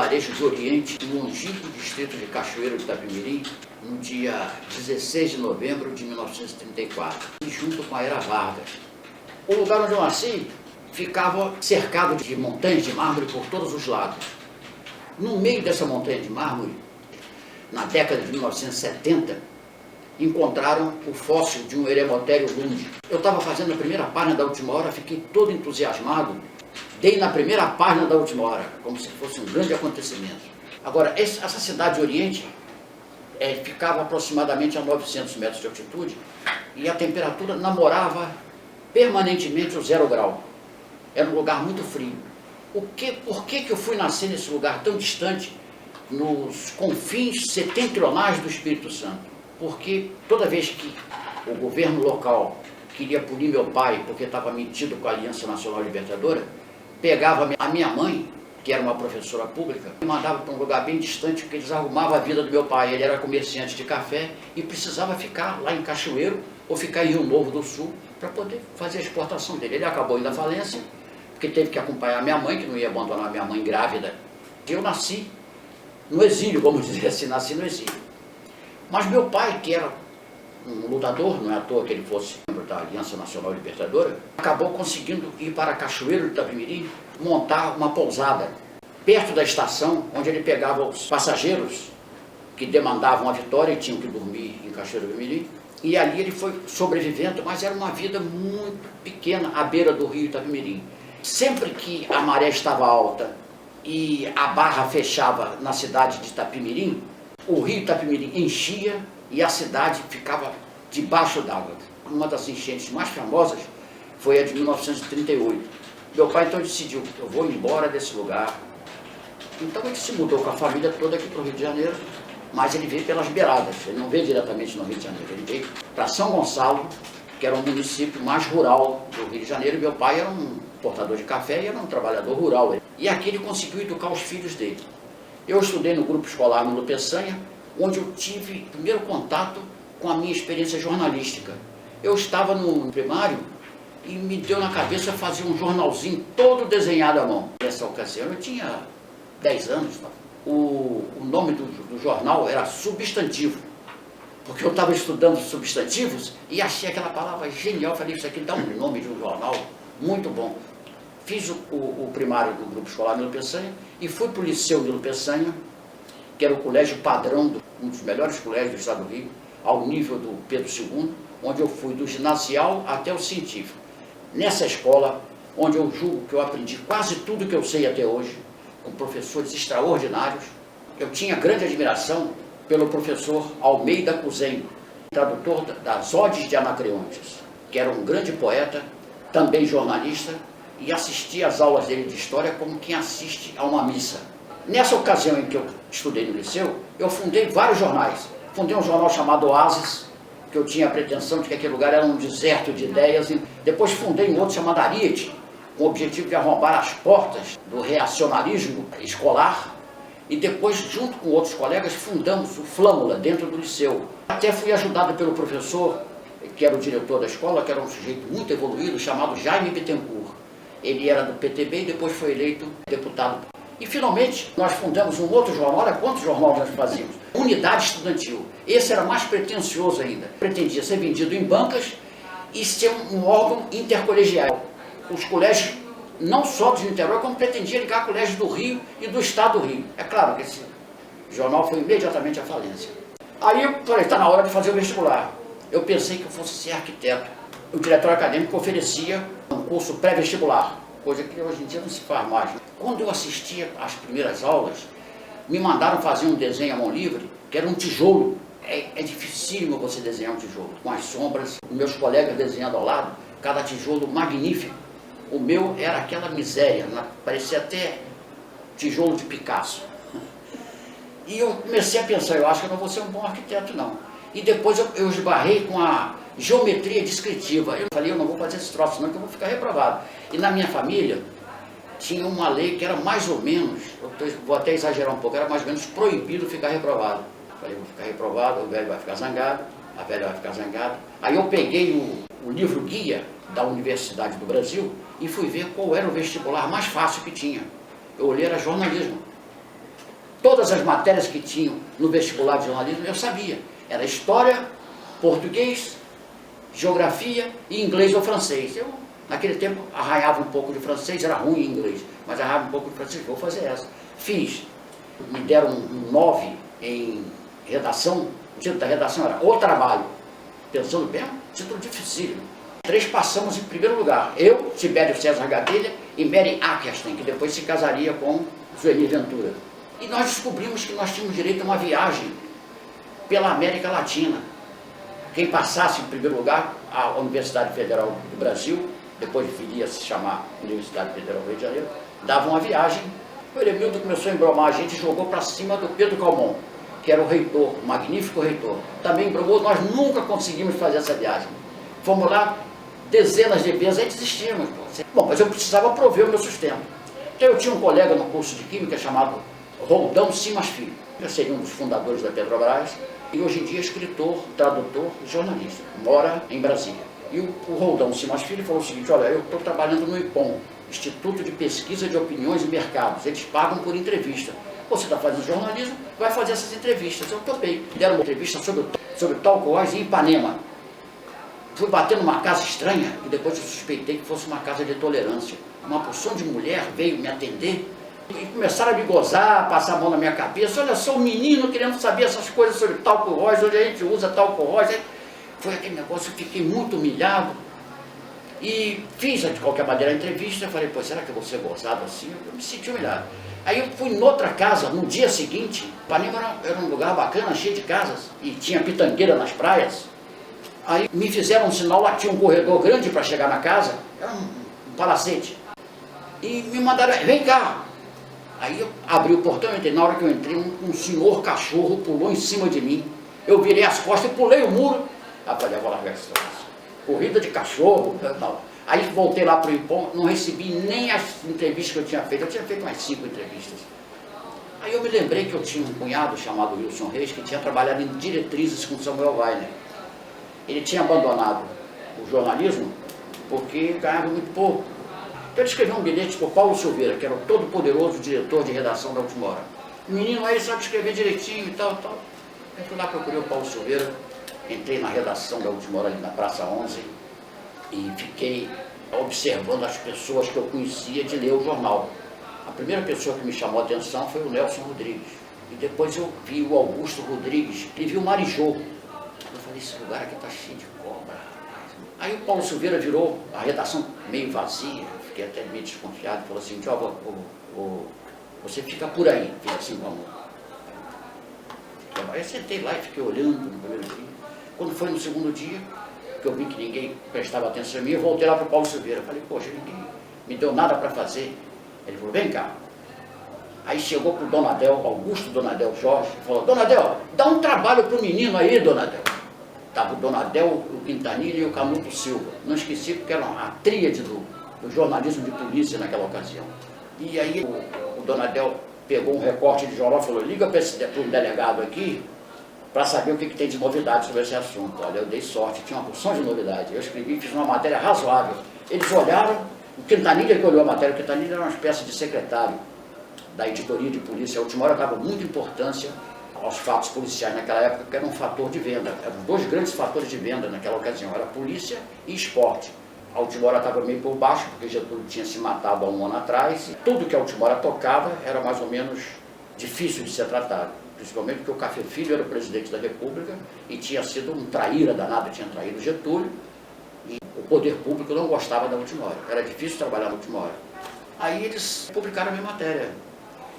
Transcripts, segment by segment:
vilarejo de Oriente, no longínquo distrito de Cachoeiro de Itapemirim, no dia 16 de novembro de 1934, junto com a Era Vargas. O lugar onde eu nasci ficava cercado de montanhas de mármore por todos os lados. No meio dessa montanha de mármore, na década de 1970, encontraram o fóssil de um Eremotério Lund. Eu estava fazendo a primeira página da Última Hora, fiquei todo entusiasmado, dei na primeira página da Última Hora, como se fosse um grande acontecimento. Agora, essa cidade de Oriente ficava aproximadamente a 900 metros de altitude e a temperatura namorava permanentemente o 0 grau. Era um lugar muito frio. Por que eu fui nascer nesse lugar tão distante, nos confins setentrionais do Espírito Santo? Porque toda vez que o governo local queria punir meu pai porque estava metido com a Aliança Nacional Libertadora, pegava a minha mãe, que era uma professora pública, e mandava para um lugar bem distante, porque eles arrumavam a vida do meu pai. Ele era comerciante de café e precisava ficar lá em Cachoeiro ou ficar em Rio Novo do Sul para poder fazer a exportação dele. Ele acabou indo à falência, porque teve que acompanhar minha mãe, que não ia abandonar minha mãe grávida. Eu nasci no exílio, vamos dizer assim, nasci no exílio. Mas meu pai, que era um lutador, não é à toa que ele fosse membro da Aliança Nacional Libertadora, acabou conseguindo ir para Cachoeiro de Itapemirim, montar uma pousada perto da estação, onde ele pegava os passageiros que demandavam a vitória e tinham que dormir em Cachoeiro de Itapemirim. E ali ele foi sobrevivendo, mas era uma vida muito pequena à beira do rio Itapemirim. Sempre que a maré estava alta e a barra fechava na cidade de Itapemirim, o rio Itapemirim enchia e a cidade ficava debaixo d'água. Uma das enchentes mais famosas foi a de 1938. Meu pai então decidiu, eu vou embora desse lugar. Então ele se mudou com a família toda aqui para o Rio de Janeiro, mas ele veio pelas beiradas, ele não veio diretamente no Rio de Janeiro, ele veio para São Gonçalo, que era um município mais rural do Rio de Janeiro, e meu pai era um portador de café e era um trabalhador rural. E aqui ele conseguiu educar os filhos dele. Eu estudei no grupo escolar Nilo Peçanha, onde eu tive o primeiro contato com a minha experiência jornalística. Eu estava no primário e me deu na cabeça fazer um jornalzinho todo desenhado à mão. Nessa ocasião eu tinha 10 anos. O nome do jornal era Substantivo, porque eu estava estudando substantivos e achei aquela palavra genial. Falei, isso aqui dá um nome de um jornal muito bom. Fiz o primário do grupo escolar Nilo Peçanha e fui para o Liceu Nilo Peçanha, que era o colégio padrão, um dos melhores colégios do estado do Rio, ao nível do Pedro II, onde eu fui do ginasial até o científico. Nessa escola, onde eu julgo que eu aprendi quase tudo que eu sei até hoje, com professores extraordinários, eu tinha grande admiração pelo professor Almeida Cousen, tradutor das Odes de Anacreontes, que era um grande poeta, também jornalista, e assisti às aulas dele de história como quem assiste a uma missa. Nessa ocasião em que eu estudei no liceu, eu fundei vários jornais. Fundei um jornal chamado Oasis, que eu tinha a pretensão de que aquele lugar era um deserto de ideias. E depois fundei um outro chamado Ariete, com o objetivo de arrombar as portas do reacionarismo escolar. E depois, junto com outros colegas, fundamos o Flâmula, dentro do liceu. Até fui ajudado pelo professor, que era o diretor da escola, que era um sujeito muito evoluído, chamado Jaime Bittencourt. Ele era do PTB e depois foi eleito deputado. E finalmente nós fundamos um outro jornal. Olha quantos jornais nós fazíamos. Unidade Estudantil. Esse era mais pretensioso ainda. Pretendia ser vendido em bancas e ser um órgão intercolegial. Os colégios, não só de Niterói, como pretendia ligar colégios do Rio e do estado do Rio. É claro que esse jornal foi imediatamente à falência. Aí eu falei, está na hora de fazer o vestibular. Eu pensei que eu fosse ser arquiteto. O diretor acadêmico oferecia um curso pré-vestibular, coisa que hoje em dia não se faz mais. Quando eu assistia às primeiras aulas, me mandaram fazer um desenho à mão livre, que era um tijolo. É dificílimo você desenhar um tijolo, com as sombras, meus colegas desenhando ao lado, cada tijolo magnífico. O meu era aquela miséria, parecia até tijolo de Picasso. E eu comecei a pensar, eu acho que eu não vou ser um bom arquiteto não. E depois eu esbarrei com a geometria descritiva. Eu falei, eu não vou fazer esse troço, senão que eu vou ficar reprovado. E na minha família tinha uma lei que era mais ou menos, vou até exagerar um pouco, era mais ou menos proibido ficar reprovado. Eu falei, vou ficar reprovado, o velho vai ficar zangado, a velha vai ficar zangada. Aí eu peguei o livro guia da Universidade do Brasil e fui ver qual era o vestibular mais fácil que tinha. Eu olhei, era jornalismo. Todas as matérias que tinham no vestibular de jornalismo eu sabia. Era história, português, geografia e inglês ou francês. Eu, naquele tempo, arranhava um pouco de francês, era ruim em inglês, mas arranhava um pouco de francês, vou fazer essa. Fiz. Me deram um 9 em redação, o título da redação era O Trabalho. Pensando bem, título dificílimo. 3 passamos em primeiro lugar. Eu, Tibério César Gadelha e Mary Ackerstein, que depois se casaria com Sueli Ventura. E nós descobrimos que nós tínhamos direito a uma viagem pela América Latina. Quem passasse em primeiro lugar, a Universidade Federal do Brasil, depois viria a se chamar Universidade Federal do Rio de Janeiro, dava uma viagem. O Eremildo começou a embromar a gente e jogou para cima do Pedro Calmon, que era o reitor, o magnífico reitor. Também embromou, nós nunca conseguimos fazer essa viagem. Fomos lá dezenas de vezes, aí desistimos. Bom, mas eu precisava prover o meu sustento. Então eu tinha um colega no curso de Química chamado Roldão Simas Filho. Eu seria um dos fundadores da Petrobras e hoje em dia é escritor, tradutor e jornalista. Mora em Brasília. E o Roldão Simas Filho falou o seguinte: olha, eu estou trabalhando no IPOM, Instituto de Pesquisa de Opiniões e Mercados. Eles pagam por entrevista. Você está fazendo jornalismo, vai fazer essas entrevistas. Eu topei. Deram uma entrevista sobre Talcoás em Ipanema. Fui bater numa casa estranha e depois eu suspeitei que fosse uma casa de tolerância. Uma porção de mulher veio me atender e começaram a me gozar, a passar a mão na minha cabeça. Olha só, um menino querendo saber essas coisas sobre talco rosa, onde a gente usa talco rosa. Foi aquele negócio, eu fiquei muito humilhado. E fiz de qualquer maneira a entrevista. Eu falei, pô, será que eu vou ser gozado assim? Eu me senti humilhado. Aí eu fui noutra casa, no dia seguinte. Ipanema era um lugar bacana, cheio de casas. E tinha pitangueira nas praias. Aí me fizeram um sinal, lá tinha um corredor grande para chegar na casa. Era um palacete. E me mandaram, vem cá. Aí eu abri o portão, entrei. Na hora que eu entrei, um senhor cachorro pulou em cima de mim. Eu virei as costas e pulei o muro. Aí falei, eu vou largar esse troço. Corrida de cachorro, não. Aí voltei lá para o IPOM, não recebi nem as entrevistas que eu tinha feito. Eu tinha feito umas 5 entrevistas. Aí eu me lembrei que eu tinha um cunhado chamado Wilson Reis, que tinha trabalhado em diretrizes com Samuel Weiner. Ele tinha abandonado o jornalismo porque ganhava muito pouco. Então ele escreveu um bilhete para o Paulo Silveira, que era o todo-poderoso diretor de redação da Última Hora. O menino aí sabe escrever direitinho e tal, tal. Eu fui lá, procurei o Paulo Silveira, entrei na redação da Última Hora ali na Praça 11 e fiquei observando as pessoas que eu conhecia de ler o jornal. A primeira pessoa que me chamou a atenção foi o Nelson Rodrigues. E depois eu vi o Augusto Rodrigues e vi o Marijô. Eu falei, esse lugar aqui está cheio de cobra. Aí o Paulo Silveira virou a redação meio vazia, fiquei até meio desconfiado, falou assim, você fica por aí, fiz assim, vamos. Aí eu sentei lá e fiquei olhando no primeiro dia. Quando foi no segundo dia, que eu vi que ninguém prestava atenção em mim, eu voltei lá para o Paulo Silveira. Falei, poxa, ninguém me deu nada para fazer. Ele falou, vem cá. Aí chegou para o Donadel, Augusto Donadel Jorge, e falou, Donadel, dá um trabalho para o menino aí, Donadel. Estava o Donadel, o Quintanilha e o Canuto Silva. Não esqueci porque era a tríade do jornalismo de polícia naquela ocasião. E aí o Donadel pegou um recorte de jornal e falou, liga para um delegado aqui para saber o que tem de novidade sobre esse assunto. Olha, eu dei sorte, tinha uma porção de novidade. Eu escrevi e fiz uma matéria razoável. Eles olharam, o Quintanilha que olhou a matéria, o Quintanilha era uma espécie de secretário da editoria de polícia. A Última Hora dava muita importância aos fatos policiais naquela época, que era um fator de venda. Eram 2 grandes fatores de venda naquela ocasião, era polícia e esporte. A Última Hora estava meio por baixo, porque Getúlio tinha se matado há um ano atrás, e tudo que a Última Hora tocava era mais ou menos difícil de ser tratado, principalmente porque o Café Filho era o presidente da República e tinha sido um traíra danado, tinha traído Getúlio, e o poder público não gostava da Última Hora, era difícil trabalhar na Última Hora. Aí eles publicaram a minha matéria,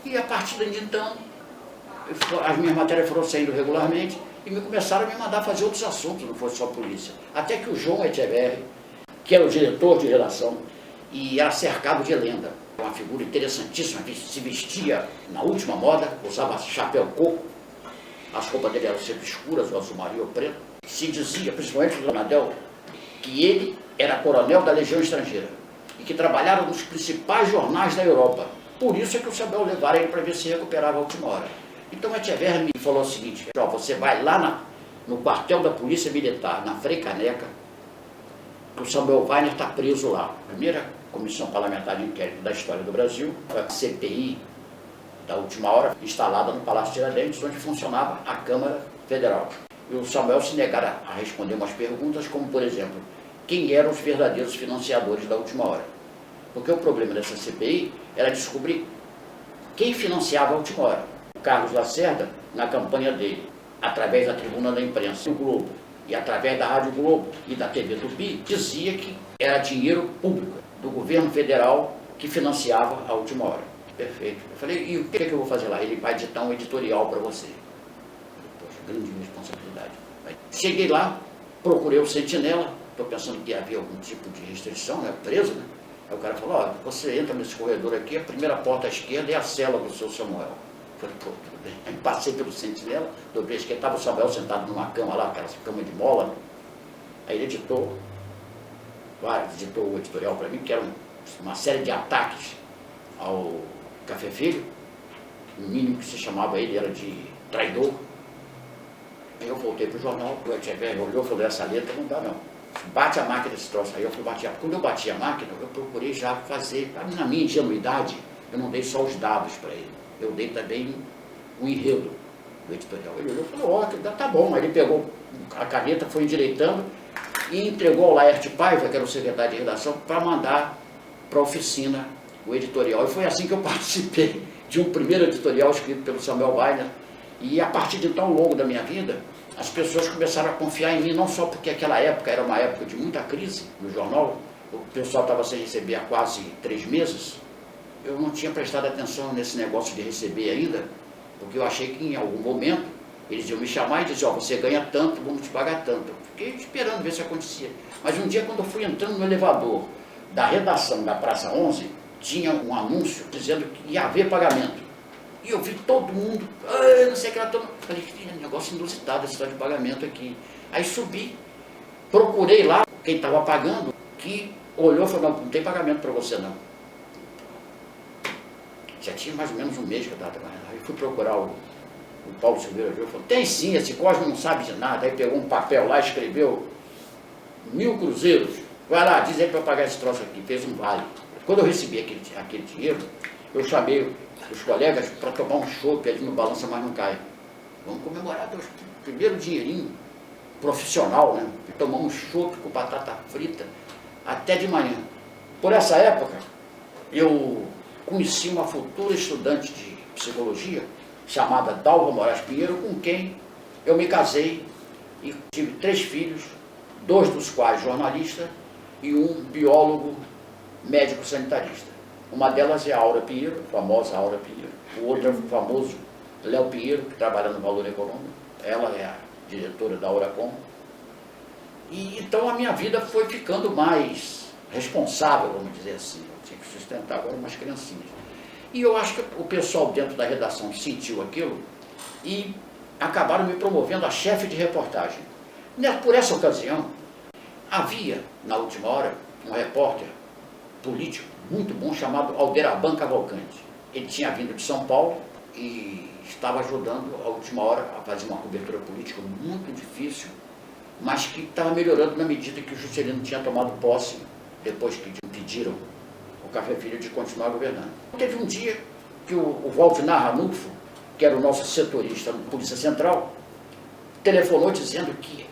e a partir de então, as minhas matérias foram saindo regularmente e me começaram a me mandar fazer outros assuntos, não fosse só polícia. Até que o João Echeverri, que era o diretor de redação, e era cercado de lenda. Uma figura interessantíssima, se vestia na última moda, usava chapéu coco, as roupas dele eram sempre escuras, o azul marinho ou preto. Se dizia, principalmente do Donadel, que ele era coronel da Legião Estrangeira e que trabalhava nos principais jornais da Europa. Por isso é que o Samuel levaram ele para ver se recuperava a Última Hora. Então o Echeverri me falou o seguinte, ó, você vai lá no quartel da Polícia Militar, na Frei Caneca, que o Samuel Weiner está preso lá. Primeira comissão parlamentar de inquérito da história do Brasil, a CPI da última hora, instalada no Palácio Tiradentes, onde funcionava a Câmara Federal. E o Samuel se negara a responder umas perguntas, como, por exemplo, quem eram os verdadeiros financiadores da última hora. Porque o problema dessa CPI era descobrir quem financiava a última hora. O Carlos Lacerda, na campanha dele, através da tribuna da imprensa do Globo e através da Rádio Globo e da TV Tupi, dizia que era dinheiro público do governo federal que financiava a última hora. Perfeito. Eu falei, e o que é que eu vou fazer lá? Ele vai editar um editorial para você. Poxa, grande responsabilidade. Cheguei lá, procurei o sentinela, estou pensando que havia algum tipo de restrição, né? Preso, né? Aí o cara falou, olha, você entra nesse corredor aqui, a primeira porta à esquerda é a cela do seu Samuel. Eu falei, pô, tudo bem. Aí passei pelo sentinela, dobrei a esquerda, estava o Samuel sentado numa cama lá, aquela cama de mola, né? Aí ele editou o editorial para mim, que era uma série de ataques ao Café Filho, o mínimo que se chamava ele era de traidor. Aí eu voltei para o jornal, o Etcheverry olhou e falou, essa letra não dá não, bate a máquina desse troço. Aí eu fui bater. Quando eu bati a máquina, eu procurei já fazer, na minha ingenuidade, eu não dei só os dados para ele, eu dei também o enredo do editorial. Ele olhou e falou, ó, tá bom. Aí ele pegou a caneta, foi endireitando e entregou ao Laerte Paiva, que era o secretário de redação, para mandar para a oficina o editorial. E foi assim que eu participei de um primeiro editorial escrito pelo Samuel Weiner. E a partir de então, ao longo da minha vida, as pessoas começaram a confiar em mim, não só porque aquela época era uma época de muita crise no jornal, o pessoal estava sem receber há quase 3 meses, eu não tinha prestado atenção nesse negócio de receber ainda, porque eu achei que em algum momento eles iam me chamar e dizer, ó, você ganha tanto, vamos te pagar tanto. Eu fiquei esperando ver se acontecia. Mas um dia, quando eu fui entrando no elevador da redação da Praça 11, tinha um anúncio dizendo que ia haver pagamento. E eu vi todo mundo, não sei o que era, falei, que negócio inusitado esse história de pagamento aqui. Aí subi, procurei lá quem estava pagando, que olhou e falou, não tem pagamento para você não. Já tinha mais ou menos um mês que eu estava trabalhando. Aí fui procurar o Paulo Silveira, falou, tem sim, esse Cosme não sabe de nada. Aí pegou um papel lá, escreveu 1000 cruzeiros, vai lá, diz ele para pagar esse troço aqui, fez um vale. Quando eu recebi aquele dinheiro, eu chamei os colegas para tomar um chopp ali no Balança Mas Não Cai. Vamos comemorar o primeiro dinheirinho profissional, né? Tomar um chopp com batata frita até de manhã. Por essa época, eu conheci uma futura estudante de psicologia chamada Dalva Moraes Pinheiro, com quem eu me casei e tive 3 filhos, 2 dos quais jornalistas e um biólogo médico sanitarista. Uma delas é a Aura Pinheiro, a famosa Aura Pinheiro. O outro é o famoso Léo Pinheiro, que trabalha no Valor Econômico. Ela é a diretora da Auracom. E então a minha vida foi ficando mais responsável, vamos dizer assim. Eu tinha que sustentar agora umas criancinhas. E eu acho que o pessoal dentro da redação sentiu aquilo e acabaram me promovendo a chefe de reportagem. Por essa ocasião, havia, na última hora, um repórter político muito bom chamado Alderaban Cavalcante. Ele tinha vindo de São Paulo e estava ajudando a última hora a fazer uma cobertura política muito difícil, mas que estava melhorando na medida que o Juscelino tinha tomado posse depois que impediram o Café Filho de continuar governando. Teve um dia que o Valdinar Ranulfo, que era o nosso setorista da Polícia Central, telefonou dizendo que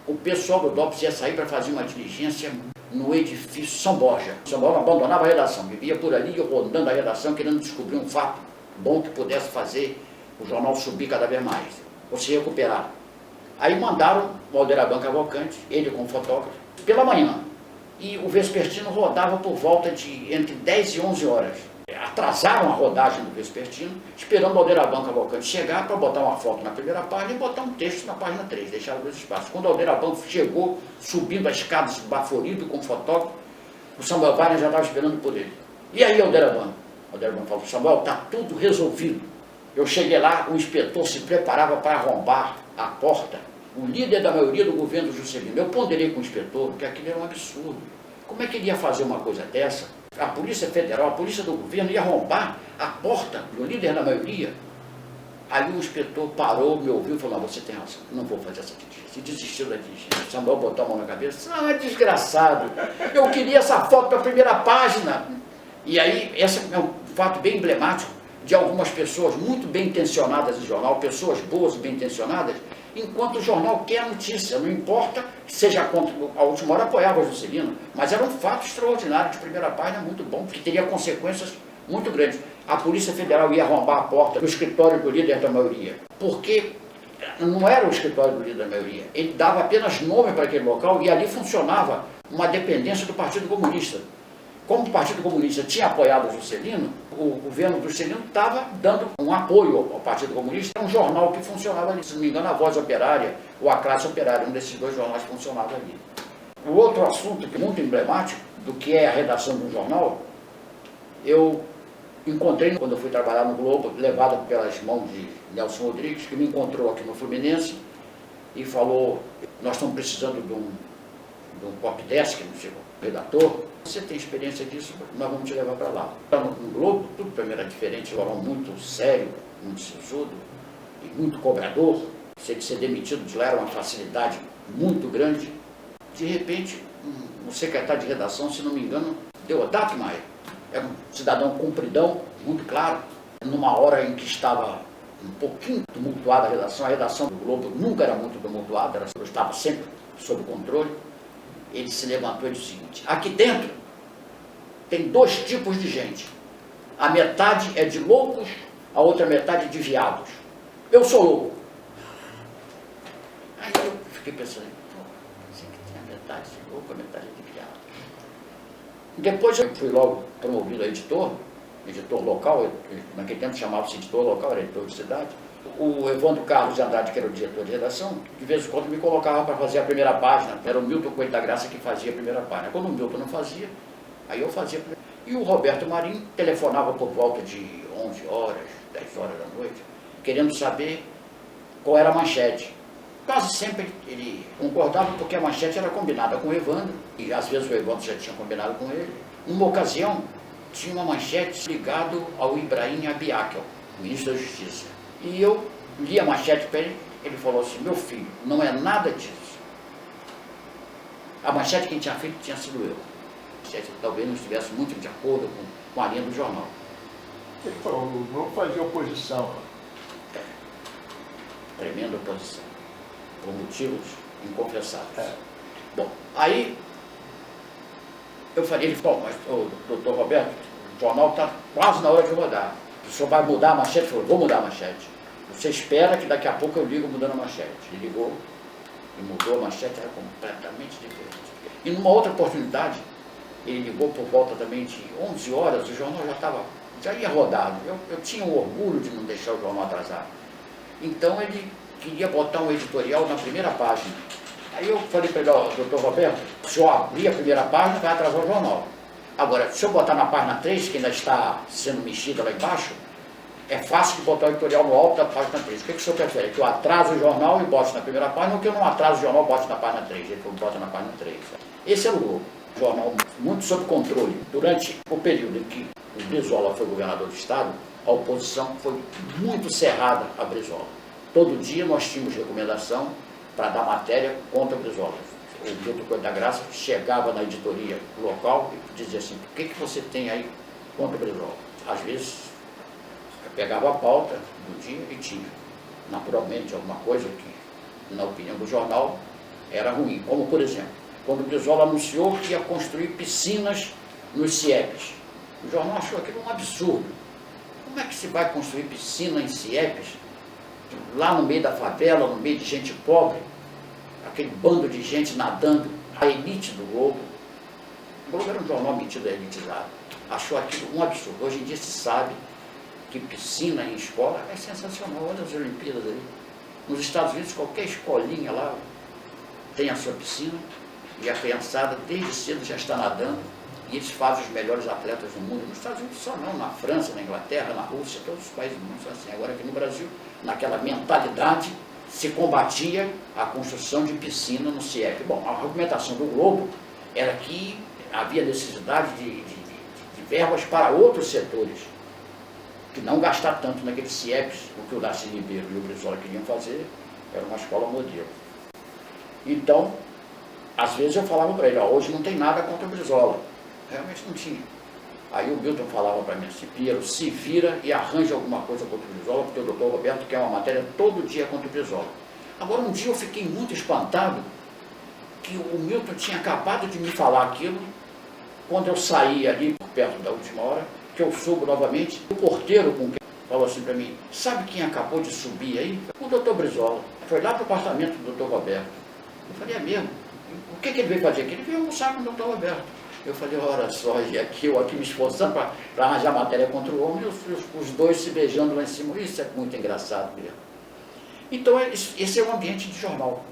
o pessoal do DOPS ia sair para fazer uma diligência no edifício São Borja. São Borja abandonava a redação, vivia por ali rodando a redação, querendo descobrir um fato bom que pudesse fazer o jornal subir cada vez mais, ou se recuperar. Aí mandaram o Alderaban Cavalcante, ele com o fotógrafo, pela manhã. E o Vespertino rodava por volta de entre 10 e 11 horas. Atrasaram a rodagem do Vespertino, esperando o Alderaban Cavalcante chegar para botar uma foto na primeira página e botar um texto na página 3, deixar 2 espaços. Quando o Alderaban chegou, subindo as escadas, baforido com o fotógrafo, o Samuel Weiner já estava esperando por ele. E aí, Alderaban? O Alderaban falou, Samuel, está tudo resolvido. Eu cheguei lá, o inspetor se preparava para arrombar a porta, o líder da maioria do governo Juscelino. Eu ponderei com o inspetor, que aquilo era um absurdo. Como é que ele ia fazer uma coisa dessa? A Polícia Federal, a Polícia do Governo ia arrombar a porta do líder da maioria. Aí o inspetor parou, me ouviu e falou, não, você tem razão, não vou fazer essa diligência. E desistiu da diligência. Samuel botou a mão na cabeça, desgraçado, eu queria essa foto para a primeira página. E aí, esse é um fato bem emblemático. de algumas pessoas muito bem intencionadas do jornal, pessoas boas e bem intencionadas, enquanto o jornal quer a notícia, não importa que seja contra, a última hora apoiava o Juscelino, mas era um fato extraordinário de primeira página, muito bom, que teria consequências muito grandes. A Polícia Federal ia arrombar a porta do escritório do líder da maioria, porque não era o escritório do líder da maioria, ele dava apenas nome para aquele local e ali funcionava uma dependência do Partido Comunista. Como o Partido Comunista tinha apoiado o Juscelino, o governo do Juscelino estava dando um apoio ao Partido Comunista. Era um jornal que funcionava ali, se não me engano, a Voz Operária ou a Classe Operária, um desses dois jornais funcionava ali. O outro assunto que é muito emblemático do que é a redação de um jornal, eu encontrei quando eu fui trabalhar no Globo, levado pelas mãos de Nelson Rodrigues, que me encontrou aqui no Fluminense e falou: nós estamos precisando de um pop desk, não sei, redator. Você tem experiência disso, nós vamos te levar para lá. No Globo, tudo para mim era diferente, jornal muito sério, muito sisudo e muito cobrador. Ser demitido de lá era uma facilidade muito grande. De repente, um secretário de redação, se não me engano, Deodato Maia, era um cidadão cumpridão, muito claro, numa hora em que estava um pouquinho tumultuada a redação do Globo nunca era muito tumultuada, estava sempre sob controle. Ele se levantou e disse o seguinte: aqui dentro tem dois tipos de gente. A metade é de loucos, a outra metade de viados. Eu sou louco. Aí eu fiquei pensando, pensei que tinha metade de louco, a metade de viado. Depois eu fui logo promovido a editor local, naquele tempo chamava-se editor local, era editor de cidade. O Evandro Carlos de Andrade, que era o diretor de redação, de vez em quando me colocava para fazer a primeira página. Era o Milton Coelho da Graça que fazia a primeira página. Quando o Milton não fazia, aí eu fazia a primeira. E o Roberto Marinho telefonava por volta de 11 horas, 10 horas da noite, querendo saber qual era a manchete. Quase sempre ele concordava, porque a manchete era combinada com o Evandro, e às vezes o Evandro já tinha combinado com ele. Numa ocasião, tinha uma manchete ligada ao Ibrahim Abiakel, ministro da Justiça. E eu li a manchete para ele, ele falou assim: meu filho, não é nada disso. A manchete quem tinha feito tinha sido eu. A manchete talvez não estivesse muito de acordo com a linha do jornal. Ele falou, não fazia oposição. Tremenda oposição, por motivos inconfessáveis. Bom, aí eu falei, ele falou: mas o doutor Roberto, o jornal está quase na hora de rodar. O senhor vai mudar a manchete? Ele falou: vou mudar a manchete. Você espera que daqui a pouco eu ligo mudando a manchete. Ele ligou e mudou a manchete, era completamente diferente. E numa outra oportunidade, ele ligou por volta também de 11 horas, o jornal já ia rodado. Eu tinha um orgulho de não deixar o jornal atrasar. Então ele queria botar um editorial na primeira página. Aí eu falei para ele: ó, doutor Roberto, se eu abrir a primeira página, vai atrasar o jornal. Agora, se eu botar na página 3, que ainda está sendo mexida lá embaixo, é fácil de botar o editorial no alto da página 3. O que o senhor prefere? Que eu atraso o jornal e bote na primeira página, ou que eu não atraso o jornal e bote na página 3? Ele falou: bota na página 3. Esse era o Globo. Um jornal muito sob controle. Durante o período em que o Brizola foi governador do estado, a oposição foi muito cerrada a Brizola. Todo dia nós tínhamos recomendação para dar matéria contra o Brizola. O Milton Coelho da Graça chegava na editoria local e dizia assim: o que você tem aí contra o Brizola? Às vezes eu pegava a pauta do dia e tinha, naturalmente, alguma coisa que, na opinião do jornal, era ruim. Como, por exemplo, quando o Brizola anunciou que ia construir piscinas nos CIEPs. O jornal achou aquilo um absurdo. Como é que se vai construir piscina em CIEPs, lá no meio da favela, no meio de gente pobre, aquele bando de gente nadando, a elite do Globo? O Globo era um jornal metido a elitizado. Achou aquilo um absurdo. Hoje em dia se sabe que piscina em escola é sensacional. Olha as Olimpíadas aí. Nos Estados Unidos, qualquer escolinha lá tem a sua piscina e a criançada desde cedo já está nadando e eles fazem os melhores atletas do mundo. Nos Estados Unidos só não, na França, na Inglaterra, na Rússia, todos os países do mundo são assim. Agora aqui no Brasil, naquela mentalidade, se combatia a construção de piscina no CIEP. Bom, a argumentação do Globo era que havia necessidade de verbas para outros setores, que não gastar tanto naqueles CIEPs. O que o Darcy Ribeiro e o Brizola queriam fazer era uma escola modelo. Então, às vezes eu falava para ele: ó, hoje não tem nada contra o Brizola. Realmente não tinha. Aí o Milton falava para mim assim: Pinheiro, se vira e arranja alguma coisa contra o Brizola, porque o doutor Roberto quer uma matéria todo dia contra o Brizola. Agora, um dia eu fiquei muito espantado que o Milton tinha acabado de me falar aquilo, quando eu saí ali por perto da última hora, que eu soube novamente, o porteiro com quem falou assim para mim: sabe quem acabou de subir aí? O doutor Brizola. Foi lá para o apartamento do doutor Roberto. Eu falei: é mesmo? O que ele veio fazer aqui? Ele veio almoçar com o doutor Roberto. Eu falei: olha só, e aqui eu aqui me esforçando para arranjar matéria contra o homem, e os dois se beijando lá em cima. Isso é muito engraçado mesmo. Então, esse é o ambiente de jornal.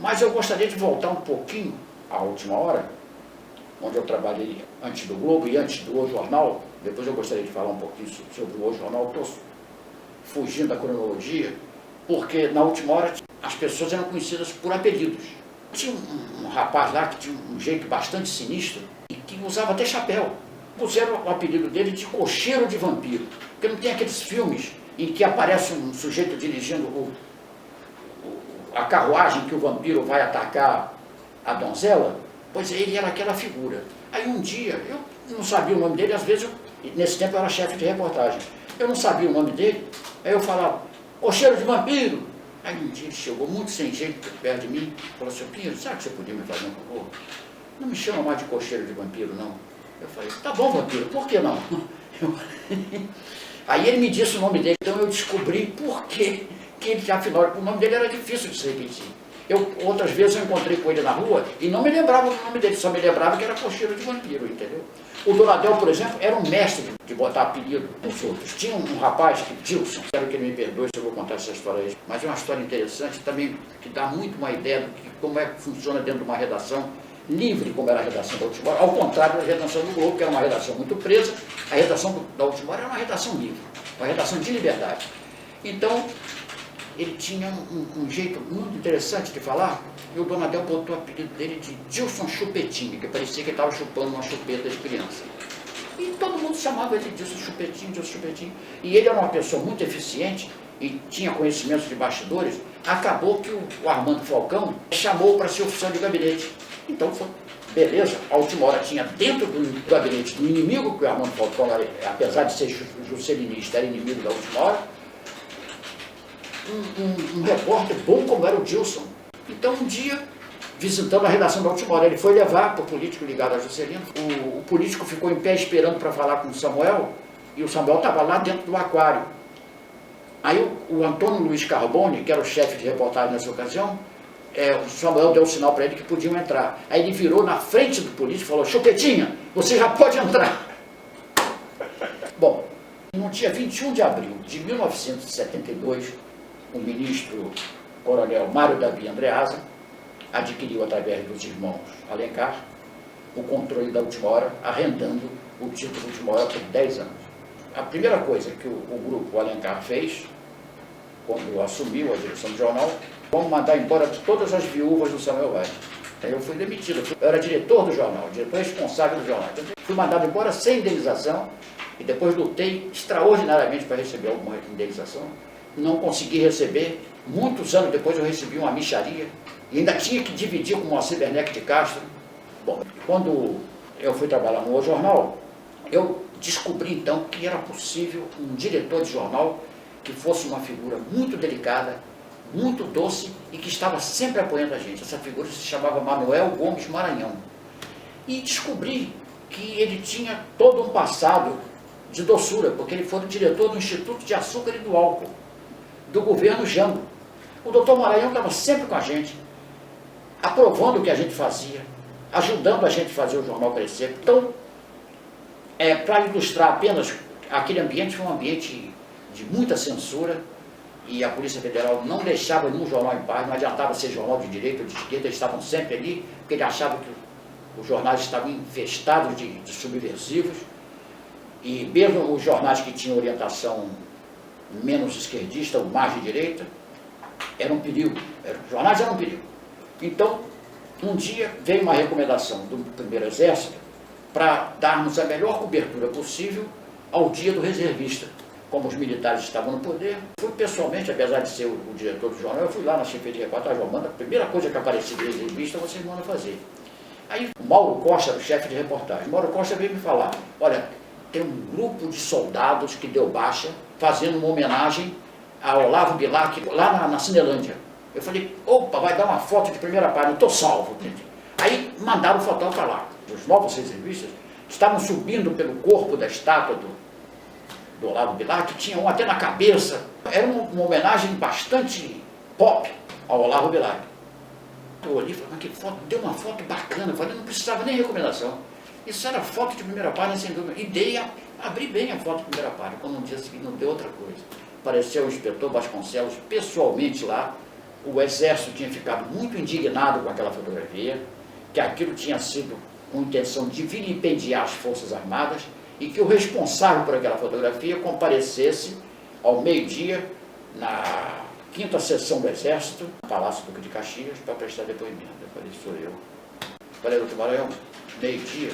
Mas eu gostaria de voltar um pouquinho à última hora, onde eu trabalhei antes do Globo e antes do O Jornal. Depois eu gostaria de falar um pouquinho sobre o O Jornal. Estou fugindo da cronologia, porque na última hora as pessoas eram conhecidas por apelidos. Tinha um rapaz lá que tinha um jeito bastante sinistro e que usava até chapéu. Puseram o apelido dele de cocheiro de vampiro, porque não tem aqueles filmes em que aparece um sujeito dirigindo a carruagem que o vampiro vai atacar a donzela? Pois ele era aquela figura. Aí um dia, eu não sabia o nome dele, às vezes, nesse tempo eu era chefe de reportagem, eu não sabia o nome dele, aí eu falava: cocheiro de vampiro. Aí um dia ele chegou muito sem jeito perto de mim, falou assim: Pinheiro, sabe que você podia me fazer um favor? Não me chama mais de cocheiro de vampiro, não. Eu falei: tá bom, vampiro, por que não? Aí ele me disse o nome dele, então eu descobri por que ele, afinal, o nome dele era difícil de se repetir. Outras vezes eu encontrei com ele na rua e não me lembrava do nome dele, só me lembrava que era cocheiro de vampiro, entendeu? O Donadel, por exemplo, era um mestre de botar apelido nos outros. Tinha um rapaz, que Dilson, quero que ele me perdoe se eu vou contar essa história aí, mas é uma história interessante também, que dá muito uma ideia de como é que funciona dentro de uma redação livre, como era a redação da Última Hora, ao contrário da redação do Globo, que era uma redação muito presa. A redação da Última Hora era uma redação livre, uma redação de liberdade. Então, ele tinha um jeito muito interessante de falar, e o Donadel botou o apelido dele de Dilson Chupetinho, que parecia que ele estava chupando uma chupeta de criança. E todo mundo chamava ele de Dilson Chupetinho, Dilson Chupetinho. E ele era uma pessoa muito eficiente e tinha conhecimentos de bastidores. Acabou que o Armando Falcão chamou para ser oficial de gabinete. Então foi, beleza, a Última Hora tinha dentro do gabinete do inimigo, que o Armando Falcão, apesar de ser juscelinista, era inimigo da Última Hora, um repórter bom como era o Dilson. Então um dia, visitando a redação da Última Hora, ele foi levar para o político ligado a Juscelino. O político ficou em pé esperando para falar com o Samuel, e o Samuel estava lá dentro do aquário. Aí o Antônio Luiz Carbone, que era o chefe de reportagem nessa ocasião, o Samuel deu o sinal para ele que podiam entrar. Aí ele virou na frente do político e falou: Chupetinha, você já pode entrar. Bom, no dia 21 de abril de 1972, o ministro coronel Mário Davi Andreasa adquiriu, através dos irmãos Alencar, o controle da Última Hora, arrendando o título Última Hora por 10 anos. A primeira coisa que o grupo Alencar fez, quando assumiu a direção do jornal: vamos mandar embora todas as viúvas do Samuel Weiner. Aí eu fui demitido, eu era diretor do jornal, diretor responsável do jornal. Então, fui mandado embora sem indenização e depois lutei extraordinariamente para receber alguma indenização. Não consegui receber. Muitos anos depois eu recebi uma mixaria e ainda tinha que dividir com o Moacir Werneck de Castro. Bom, quando eu fui trabalhar no O Jornal, eu descobri então que era possível um diretor de jornal que fosse uma figura muito delicada, muito doce e que estava sempre apoiando a gente. Essa figura se chamava Manuel Gomes Maranhão. E descobri que ele tinha todo um passado de doçura, porque ele foi o diretor do Instituto de Açúcar e do Álcool, do governo Jango. O doutor Maranhão estava sempre com a gente, aprovando o que a gente fazia, ajudando a gente a fazer o jornal crescer. Então, para ilustrar apenas, aquele ambiente foi um ambiente de muita censura, e a Polícia Federal não deixava nenhum jornal em paz. Não adiantava ser jornal de direita ou de esquerda, eles estavam sempre ali, porque ele achava que os jornais estavam infestados de subversivos, e mesmo os jornais que tinham orientação menos esquerdista ou mais de direita, era um perigo, os jornais eram um perigo. Então, um dia veio uma recomendação do Primeiro Exército para darmos a melhor cobertura possível ao dia do reservista. Como os militares estavam no poder, fui pessoalmente, apesar de ser o diretor do jornal, eu fui lá na chefia de reportagem: manda, a primeira coisa que aparecia de reservista, vocês mandam fazer. Aí o Mauro Costa era o chefe de reportagem. Mauro Costa veio me falar: olha, tem um grupo de soldados que deu baixa, fazendo uma homenagem a Olavo Bilac, lá na Cinelândia. Eu falei, opa, vai dar uma foto de primeira página, estou salvo. Aí mandaram o fotógrafo lá. Os novos reservistas estavam subindo pelo corpo da estátua do Olavo Bilac, tinha um até na cabeça. Era uma homenagem bastante pop ao Olavo Bilac. Eu olhei e falei, mas que foto, deu uma foto bacana. Eu falei, não precisava nem recomendação. Isso era foto de primeira página, sem dúvida. E abri bem a foto de primeira página. Quando no dia seguinte não deu outra coisa. Apareceu o inspetor Vasconcelos pessoalmente lá. O Exército tinha ficado muito indignado com aquela fotografia, que aquilo tinha sido com intenção de vilipendiar as Forças Armadas e que o responsável por aquela fotografia comparecesse ao meio-dia na 5ª Seção do Exército, no Palácio Duque de Caxias, para prestar depoimento. Eu falei, sou eu. Falei, doutor Maranhão, meio-dia,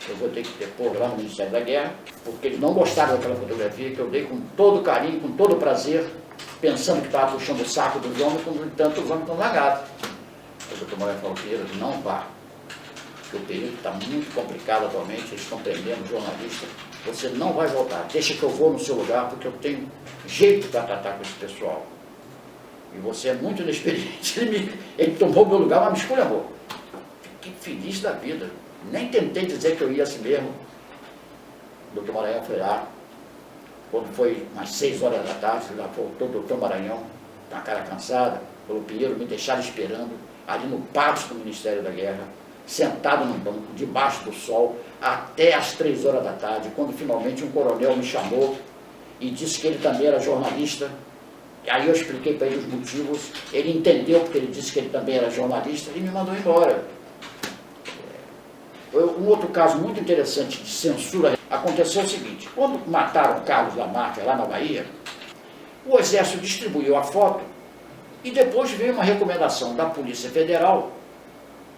eu vou ter que depor lá no Ministério da Guerra, porque eles não gostaram daquela fotografia que eu dei com todo carinho, com todo prazer, pensando que estava puxando o saco dos homens, no entanto os homens estão lagados. O doutor Maranhão falou, Pedro, não vá, porque o período está muito complicado atualmente, eles estão prendendo jornalistas, você não vai voltar, deixa que eu vou no seu lugar, porque eu tenho jeito para tratar com esse pessoal. E você é muito inexperiente. Ele tomou meu lugar, mas me esculhambou. Fiquei feliz da vida. Nem tentei dizer que eu ia assim mesmo. O doutor Maranhão foi lá. Quando foi umas 6 horas da tarde, lá voltou o doutor Maranhão, com a cara cansada, falou, Pinheiro, me deixaram esperando ali no pátio do Ministério da Guerra, sentado num banco, debaixo do sol, até às 3 horas da tarde, quando finalmente um coronel me chamou e disse que ele também era jornalista. Aí eu expliquei para ele os motivos, ele entendeu porque ele disse que ele também era jornalista e me mandou embora. Um outro caso muito interessante de censura aconteceu o seguinte, quando mataram Carlos Lamarck lá na Bahia, o Exército distribuiu a foto e depois veio uma recomendação da Polícia Federal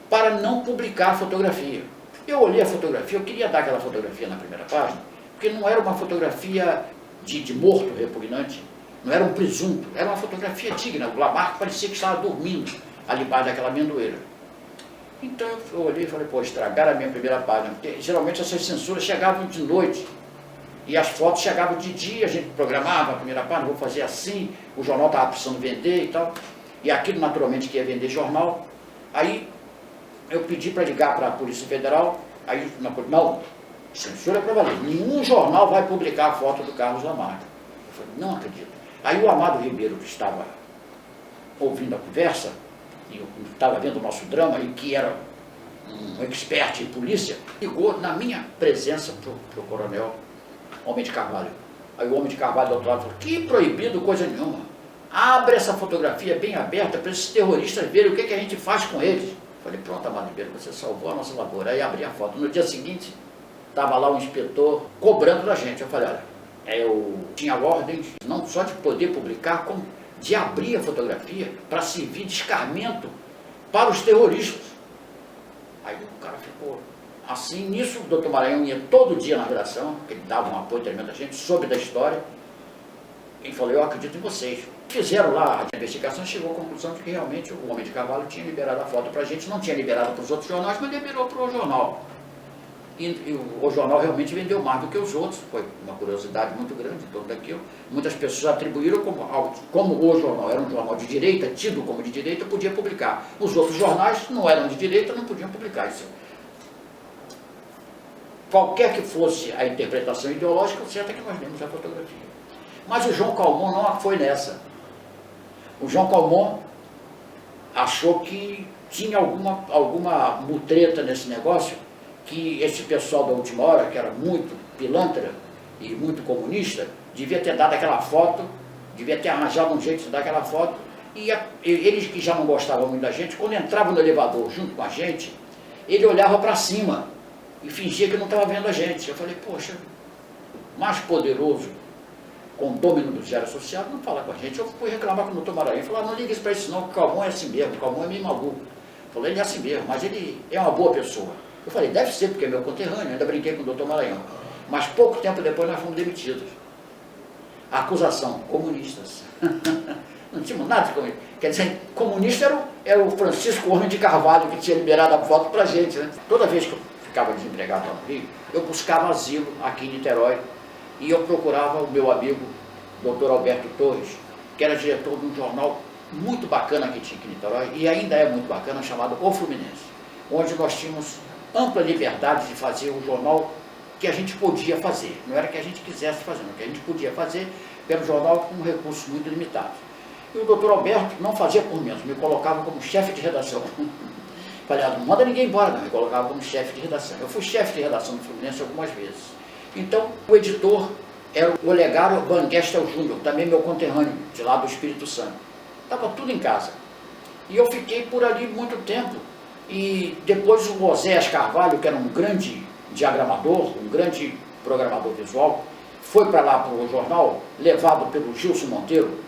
para não publicar a fotografia. Eu olhei a fotografia, eu queria dar aquela fotografia na primeira página, porque não era uma fotografia de morto repugnante, não era um presunto, era uma fotografia digna. O Lamarck parecia que estava dormindo ali embaixo daquela amendoeira. Então eu olhei e falei, pô, estragaram a minha primeira página, porque geralmente essas censuras chegavam de noite, e as fotos chegavam de dia, a gente programava a primeira página, vou fazer assim, o jornal estava precisando vender e tal, e aquilo naturalmente que ia vender jornal. Aí eu pedi para ligar para a Polícia Federal, aí não, censura é para valer, nenhum jornal vai publicar a foto do Carlos Lamarck. Eu falei, não acredito. Aí o Amado Ribeiro, que estava ouvindo a conversa, e estava vendo o nosso drama, e que era um expert em polícia, ligou na minha presença para o coronel Homem de Carvalho. Aí o Homem de Carvalho do outro lado falou, que proibido coisa nenhuma. Abre essa fotografia bem aberta para esses terroristas verem o que a gente faz com eles. Falei, pronto, Amado Ribeiro, você salvou a nossa lavoura. Aí abri a foto. No dia seguinte, estava lá um inspetor cobrando da gente. Eu falei, olha, eu tinha ordens não só de poder publicar, como de abrir a fotografia para servir de escarmento para os terroristas. Aí o cara ficou assim. Nisso o doutor Maranhão ia todo dia na redação, porque ele dava um apoio tremendo a gente, soube da história. Ele falou, eu acredito em vocês. Fizeram lá a investigação, chegou à conclusão de que realmente o Homem de Carvalho tinha liberado a foto para a gente, não tinha liberado para os outros jornais, mas liberou para o jornal. E o jornal realmente vendeu mais do que os outros, foi uma curiosidade muito grande em torno daquilo. Muitas pessoas atribuíram como o jornal era um jornal de direita, tido como de direita, podia publicar. Os outros jornais não eram de direita, não podiam publicar isso. Qualquer que fosse a interpretação ideológica, o certo é que nós demos a fotografia. Mas o João Calmon não foi nessa. O João Calmon achou que tinha alguma mutreta nesse negócio, que esse pessoal da última hora, que era muito pilantra e muito comunista, devia ter dado aquela foto, devia ter arranjado um jeito de dar aquela foto, e eles que já não gostavam muito da gente, quando entravam no elevador junto com a gente, ele olhava para cima e fingia que não estava vendo a gente. Eu falei, poxa, mais poderoso condômino do Diário Associado não fala com a gente. Eu fui reclamar com o doutor Maranhão, falei, não liga isso para isso não, que o Calmon é assim mesmo, o Calmon é meio maluco. Falei, ele é assim mesmo, mas ele é uma boa pessoa. Eu falei, deve ser, porque é meu conterrâneo, ainda brinquei com o doutor Maranhão. Mas pouco tempo depois nós fomos demitidos. A acusação, comunistas. Não tínhamos nada de comunista. Quer dizer, comunista era o Francisco Homem de Carvalho, que tinha liberado a foto pra gente, né? Toda vez que eu ficava desempregado lá no Rio, eu buscava asilo aqui em Niterói e eu procurava o meu amigo, Dr. Alberto Torres, que era diretor de um jornal muito bacana que tinha aqui em Niterói, e ainda é muito bacana, chamado O Fluminense, onde nós tínhamos ampla liberdade de fazer o jornal que a gente podia fazer. Não era que a gente quisesse fazer, não, que a gente podia fazer pelo jornal com recursos muito limitados. E o doutor Alberto não fazia por menos, me colocava como chefe de redação. Falei, não manda ninguém embora, não, me colocava como chefe de redação. Eu fui chefe de redação do Fluminense algumas vezes. Então, o editor era o Olegário Banguestel Júnior, também meu conterrâneo, de lá do Espírito Santo. Estava tudo em casa. E eu fiquei por ali muito tempo. E depois o Oséias Carvalho, que era um grande diagramador, um grande programador visual, foi para lá para o jornal, levado pelo Gilson Monteiro,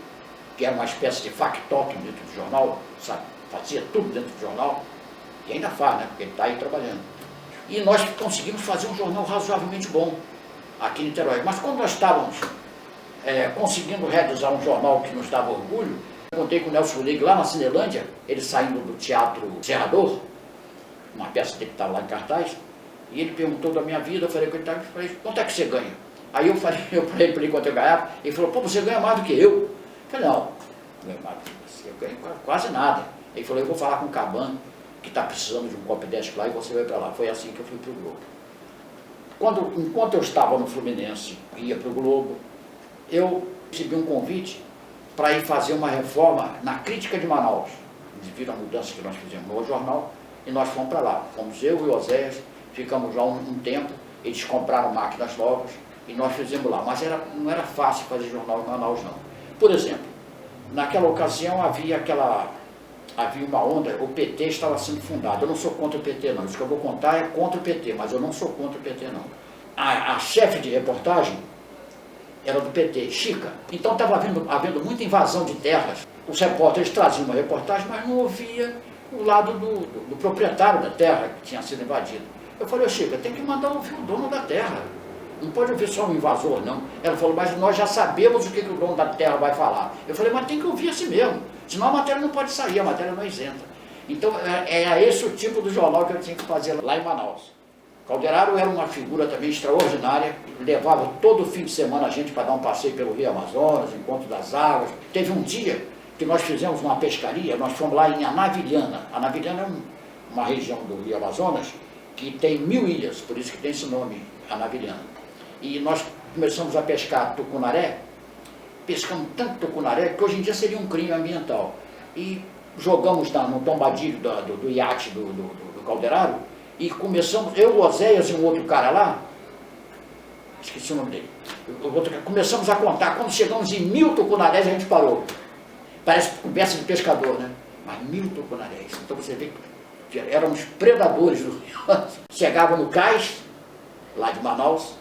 que era uma espécie de factotum dentro do jornal, sabe? Fazia tudo dentro do jornal, e ainda faz, né? Porque ele está aí trabalhando. E nós conseguimos fazer um jornal razoavelmente bom aqui em Niterói. Mas quando nós estávamos conseguindo realizar um jornal que nos dava orgulho, eu contei com o Nelson Rodrigues lá na Cinelândia, ele saindo do Teatro Serrador, uma peça dele que estava lá em cartaz, e ele perguntou da minha vida, eu falei com ele, quanto é que você ganha? Aí eu falei para ele quanto eu ganhava, ele falou, pô, você ganha mais do que eu. Eu falei, não ganho mais do que você, eu ganho quase nada. Ele falou, eu vou falar com o Caban, que está precisando de um copydesk lá, e você vai para lá. Foi assim que eu fui para o Globo. Enquanto eu estava no Fluminense, ia para o Globo, eu recebi um convite para ir fazer uma reforma na Crítica de Manaus, devido à mudança que nós fizemos no jornal, e nós fomos para lá. Fomos eu e o Oséias, ficamos lá um tempo, eles compraram máquinas novas, e nós fizemos lá. Mas não era fácil fazer jornal em Manaus, não. Por exemplo, naquela ocasião havia uma onda, o PT estava sendo fundado. Eu não sou contra o PT, não. Isso que eu vou contar é contra o PT, mas eu não sou contra o PT, não. A chefe de reportagem era do PT, Chica. Então estava havendo muita invasão de terras. Os repórteres traziam uma reportagem, mas não ouvia o lado do proprietário da terra que tinha sido invadido. Eu falei, Chica, tem que mandar ouvir o dono da terra. Não pode ouvir só um invasor, não. Ela falou, mas nós já sabemos o que o dono da terra vai falar. Eu falei, mas tem que ouvir assim mesmo. Senão a matéria não pode sair, a matéria não é isenta. Então, é esse o tipo do jornal que eu tinha que fazer lá em Manaus. Calderaro era uma figura também extraordinária, levava todo fim de semana a gente para dar um passeio pelo Rio Amazonas, Encontro das Águas. Teve um dia que nós fizemos uma pescaria, nós fomos lá em Anavilhana. Anavilhana é uma região do Rio Amazonas que tem 1000 ilhas, por isso que tem esse nome, Anavilhana. E nós começamos a pescar tucunaré, pescamos tanto tucunaré que hoje em dia seria um crime ambiental. E jogamos no tombadilho do iate do Calderaro e começamos, eu, o Oséias e um outro cara lá, esqueci o nome dele, começamos a contar. Quando chegamos em 1000 tucunarés a gente parou. Parece conversa de pescador, né? Mas 1000 tucunarés. Então você vê que éramos predadores do rio. Chegava no cais, lá de Manaus,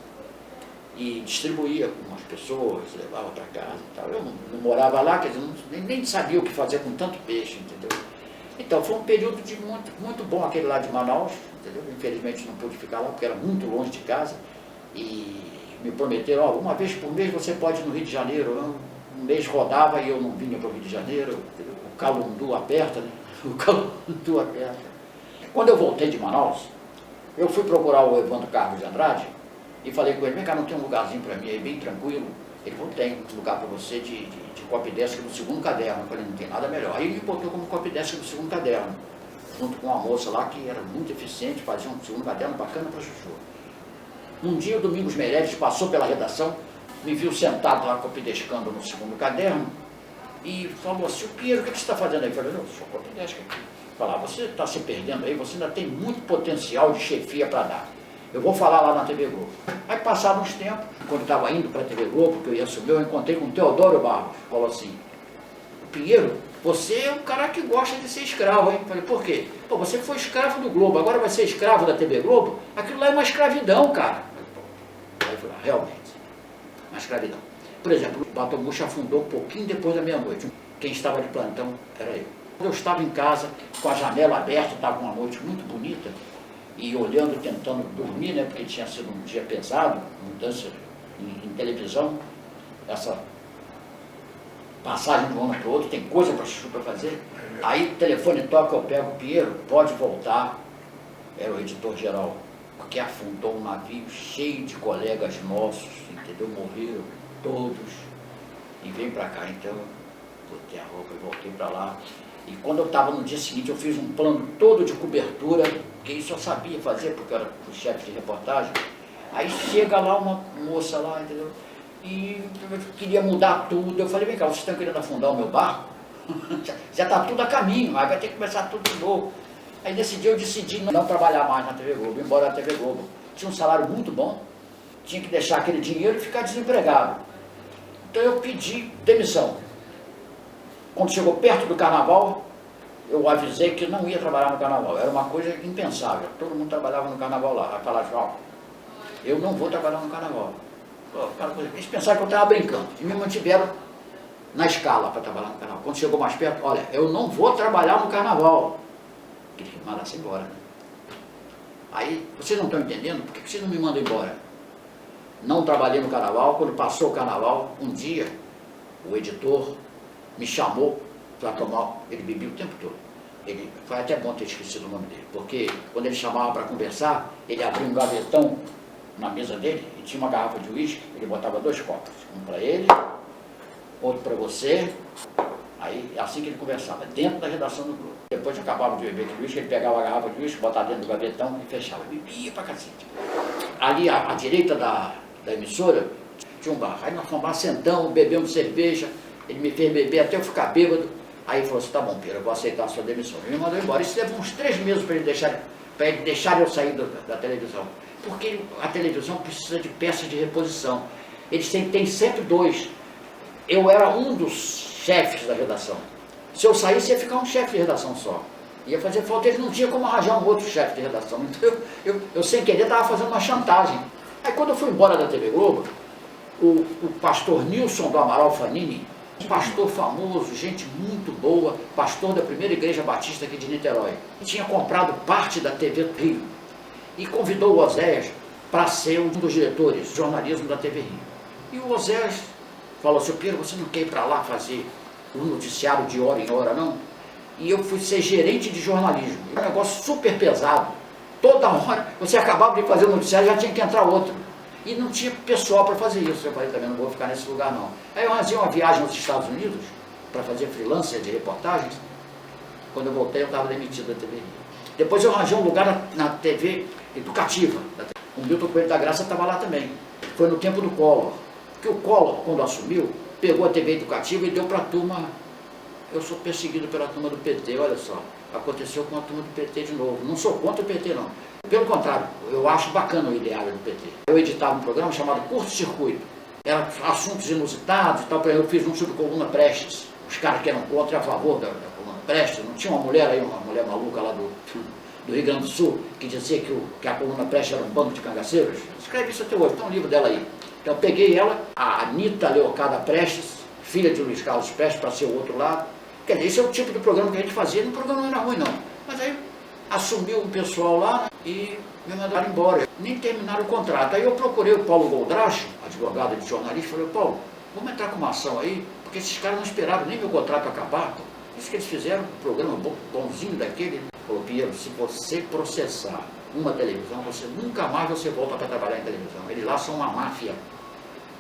e distribuía com umas pessoas, levava para casa e tal. Eu não morava lá, quer dizer, nem sabia o que fazer com tanto peixe, entendeu? Então foi um período de muito bom aquele lá de Manaus, entendeu? Infelizmente não pude ficar lá porque era muito longe de casa, e me prometeram, ó, uma vez por mês você pode ir no Rio de Janeiro. Um mês rodava e eu não vinha para o Rio de Janeiro, entendeu? O calundu aperta, né? O calundu aperta. Quando eu voltei de Manaus, eu fui procurar o Evandro Carlos de Andrade, e falei com ele, vem cá, não tem um lugarzinho para mim aí, bem tranquilo? Ele falou, tem um lugar para você de copydesk do segundo caderno. Eu falei, não tem nada melhor. Aí ele me botou como copydesk do segundo caderno, junto com uma moça lá que era muito eficiente, fazia um segundo caderno bacana para chuchu. Um dia o Domingos Meirelles passou pela redação, me viu sentado lá copydeskando no segundo caderno, e falou assim, Pinheiro, o que você está fazendo aí? Eu falei, não, sou copydesk aqui. Falar, você está se perdendo aí, você ainda tem muito potencial de chefia para dar. Eu vou falar lá na TV Globo. Aí passaram uns tempos, quando eu estava indo para a TV Globo, que eu ia subir, eu encontrei com o Teodoro Barros. Falou assim, Pinheiro, você é um cara que gosta de ser escravo, hein? Eu falei, por quê? Pô, você foi escravo do Globo, agora vai ser escravo da TV Globo? Aquilo lá é uma escravidão, cara. Aí eu falei, realmente, uma escravidão. Por exemplo, o Batomuxa afundou um pouquinho depois da meia-noite. Quem estava de plantão era eu. Eu estava em casa, com a janela aberta, estava uma noite muito bonita, e olhando, tentando dormir, né, porque tinha sido um dia pesado, mudança em televisão, essa passagem de um ano para o outro, tem coisa para chuchu para fazer. Aí o telefone toca, eu pego, Pinheiro, pode voltar, era o editor-geral porque afundou um navio cheio de colegas nossos, entendeu? Morreram todos e vem para cá. Então, botei a roupa e voltei para lá. E quando eu estava no dia seguinte, eu fiz um plano todo de cobertura, que isso eu sabia fazer, porque eu era o chefe de reportagem. Aí chega lá uma moça lá, entendeu? E eu queria mudar tudo. Eu falei, vem cá, vocês estão querendo afundar o meu barco? Já está tudo a caminho, aí vai ter que começar tudo de novo. Aí nesse dia eu decidi não trabalhar mais na TV Globo, ir embora da TV Globo. Tinha um salário muito bom, tinha que deixar aquele dinheiro e ficar desempregado. Então eu pedi demissão. Quando chegou perto do carnaval, eu avisei que não ia trabalhar no carnaval. Era uma coisa impensável. Todo mundo trabalhava no carnaval lá. Aí falaram, ó, eu não vou trabalhar no carnaval. Eles pensaram que eu estava brincando e me mantiveram na escala para trabalhar no carnaval. Quando chegou mais perto, olha, eu não vou trabalhar no carnaval. Queria que me mandasse embora, né? Aí, vocês não estão entendendo? Por que vocês não me mandam embora? Não trabalhei no carnaval. Quando passou o carnaval, um dia, o editor me chamou para tomar, ele bebia o tempo todo. Foi até bom ter esquecido o nome dele, porque quando ele chamava para conversar, ele abria um gavetão na mesa dele e tinha uma garrafa de uísque, ele botava 2 copos, um para ele, outro para você. Aí, é assim que ele conversava, dentro da redação do Globo. Depois que acabava de beber aquele uísque, ele pegava a garrafa de uísque, botava dentro do gavetão e fechava. Bebia pra cacete. Ali, à direita da emissora, tinha um bar. Aí nós fomos lá, sentamos, bebemos cerveja, ele me fez beber até eu ficar bêbado. Aí ele falou assim, tá bom, Pira, eu vou aceitar a sua demissão. Ele me mandou embora. Isso levou uns 3 meses para ele deixar eu sair da televisão. Porque a televisão precisa de peças de reposição. Eles têm sempre 2. Eu era um dos chefes da redação. Se eu saísse, ia ficar um chefe de redação só. Ia fazer falta, eles não tinham como arranjar um outro chefe de redação. Então eu sem querer, estava fazendo uma chantagem. Aí quando eu fui embora da TV Globo, o pastor Nilson do Amaral Fanini, um pastor famoso, gente muito boa, pastor da primeira igreja batista aqui de Niterói, tinha comprado parte da TV Rio e convidou o Oséias para ser um dos diretores de jornalismo da TV Rio. E o Oséias falou, seu Pedro, você não quer ir para lá fazer um noticiário de hora em hora, não? E eu fui ser gerente de jornalismo. Um negócio super pesado. Toda hora, você acabava de fazer o noticiário, já tinha que entrar outro. E não tinha pessoal para fazer isso. Eu falei, também não vou ficar nesse lugar, não. Aí eu fazia uma viagem aos Estados Unidos, para fazer freelancer de reportagens. Quando eu voltei, eu estava demitido da TV. Depois eu arranjei um lugar na TV educativa. O Milton Coelho da Graça estava lá também. Foi no tempo do Collor. Porque o Collor, quando assumiu, pegou a TV educativa e deu para a turma. Eu sou perseguido pela turma do PT, olha só. Aconteceu com a turma do PT de novo. Não sou contra o PT, não. Pelo contrário, eu acho bacana o ideário do PT. Eu editava um programa chamado Curto Circuito. Eram assuntos inusitados e tal. Eu fiz um sobre Coluna Prestes. Os caras que eram contra e a favor da Coluna Prestes. Não tinha uma mulher aí, uma mulher maluca lá do Rio Grande do Sul, que dizia que a Coluna Prestes era um bando de cangaceiros. Escreve isso até hoje, tem um livro dela aí. Então eu peguei ela, a Anita Leocada Prestes, filha de Luiz Carlos Prestes, para ser o outro lado. Quer dizer, esse é o tipo de programa que a gente fazia. O programa não era ruim, não. Mas aí assumiu um pessoal lá e me mandaram embora. Nem terminaram o contrato. Aí eu procurei o Paulo Goldracho, advogado de jornalista, e falei, Paulo, vamos entrar com uma ação aí, porque esses caras não esperaram nem meu contrato acabar. Isso que eles fizeram, um programa bonzinho daquele. Falou, Piero, se você processar uma televisão, você nunca mais volta para trabalhar em televisão. Eles lá são uma máfia.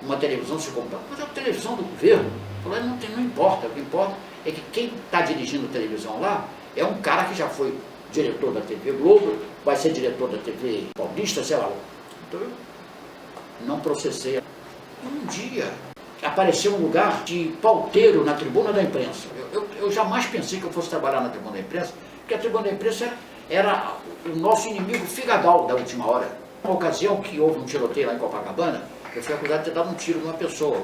Uma televisão se compra, mas é a televisão do governo. Falou, não importa, o que importa é que quem está dirigindo a televisão lá é um cara que já foi diretor da TV Globo, vai ser diretor da TV Paulista, sei lá. Então eu não processei. Um dia apareceu um lugar de pauteiro na tribuna da imprensa. Eu jamais pensei que eu fosse trabalhar na tribuna da imprensa, porque a tribuna da imprensa era o nosso inimigo figadal da última hora. Uma ocasião que houve um tiroteio lá em Copacabana, eu fui acusado de ter dado um tiro numa pessoa.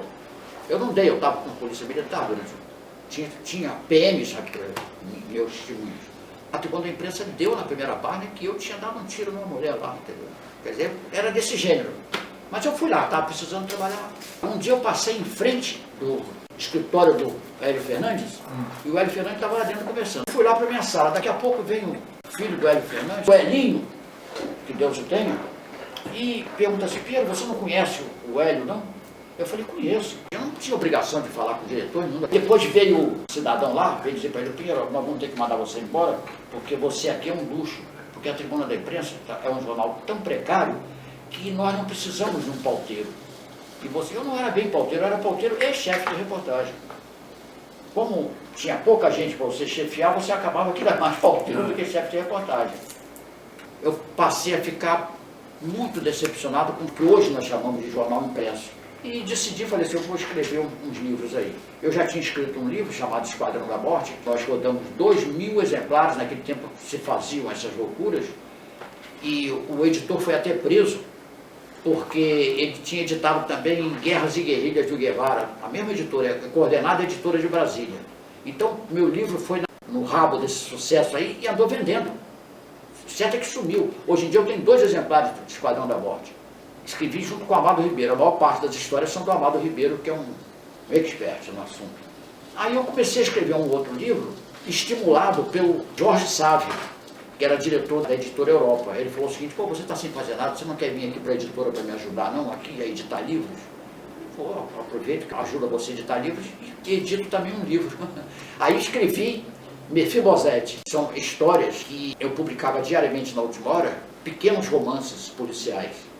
Eu não dei, eu estava com a polícia militar durante. Tinha PMs, meus testemunhos. A tribuna da imprensa deu na primeira página que eu tinha dado um tiro numa mulher lá, entendeu? Quer dizer, era desse gênero. Mas eu fui lá, estava precisando trabalhar. Um dia eu passei em frente do escritório do Hélio Fernandes, e o Hélio Fernandes estava lá dentro conversando. Eu fui lá para a minha sala, daqui a pouco vem o filho do Hélio Fernandes, o Elinho, que Deus o tenha, e pergunta assim, Piero, você não conhece o Hélio, não? Eu falei, conheço. Eu não tinha obrigação de falar com o diretor. Não. Depois veio o cidadão lá, veio dizer para ele, Piero, nós vamos ter que mandar você embora, porque você aqui é um luxo. porque a Tribuna da Imprensa é um jornal tão precário que nós não precisamos de um pauteiro. E eu não era bem pauteiro, eu era pauteiro e chefe de reportagem. Como tinha pouca gente para você chefiar, você acabava que era mais pauteiro do que chefe de reportagem. Eu passei a ficar muito decepcionado com o que hoje nós chamamos de jornal impresso. E decidi, falei assim, eu vou escrever uns livros aí. Eu já tinha escrito um livro chamado Esquadrão da Morte, nós rodamos 2.000 exemplares, naquele tempo se faziam essas loucuras, e o editor foi até preso, porque ele tinha editado também Guerras e Guerrilhas de Guevara, a mesma editora, coordenada editora de Brasília. Então, meu livro foi no rabo desse sucesso aí e andou vendendo. Certo é que sumiu. Hoje em dia eu tenho 2 exemplares do Esquadrão da Morte. Escrevi junto com o Amado Ribeiro. A maior parte das histórias são do Amado Ribeiro, que é um expert no assunto. Aí eu comecei a escrever um outro livro, estimulado pelo Jorge Sávio, que era diretor da Editora Europa. Ele falou o seguinte, pô, você está sem fazer nada, você não quer vir aqui para a editora para me ajudar, não, aqui a editar livros? Pô, aproveito que ajuda você a editar livros e edito também um livro. Aí escrevi Mefibosete. São histórias que eu publicava diariamente na Última Hora, pequenos romances policiais.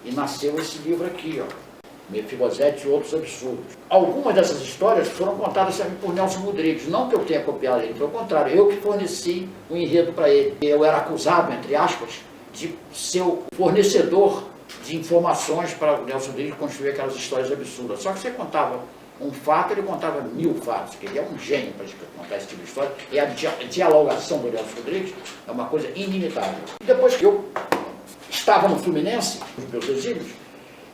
E nasceu esse livro aqui, ó, Mefibosete e Outros Absurdos. Algumas dessas histórias foram contadas também por Nelson Rodrigues. Não que eu tenha copiado ele, pelo contrário, eu que forneci o enredo para ele. Eu era acusado, entre aspas, de ser o fornecedor de informações para o Nelson Rodrigues construir aquelas histórias absurdas. Só que você contava um fato, ele contava 1000 fatos, que ele é um gênio para contar esse tipo de história. E a dialogação do Nelson Rodrigues é uma coisa inimitável. E depois que eu estava no Fluminense, nos meus exílios,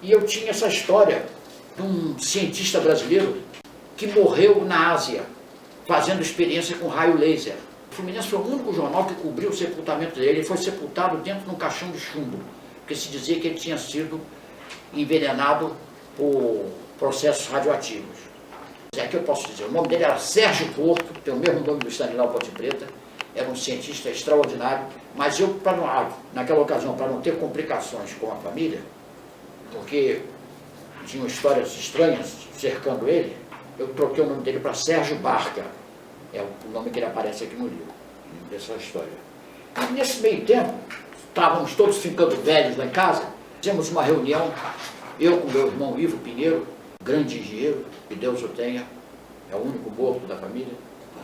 e eu tinha essa história de um cientista brasileiro que morreu na Ásia, fazendo experiência com raio laser. O Fluminense foi o único jornal que cobriu o sepultamento dele. Ele foi sepultado dentro de um caixão de chumbo, porque se dizia que ele tinha sido envenenado por processos radioativos. É que eu posso dizer, o nome dele era Sérgio Porto, tem o mesmo nome do Stanislau Ponte Preta, era um cientista extraordinário, mas eu, naquela ocasião, para não ter complicações com a família, porque tinham histórias estranhas cercando ele, eu troquei o nome dele para Sérgio Barca, é o nome que ele aparece aqui no livro, dessa história. E nesse meio tempo, estávamos todos ficando velhos lá em casa, fizemos uma reunião, eu com meu irmão Ivo Pinheiro, grande engenheiro, que Deus o tenha, é o único morto da família.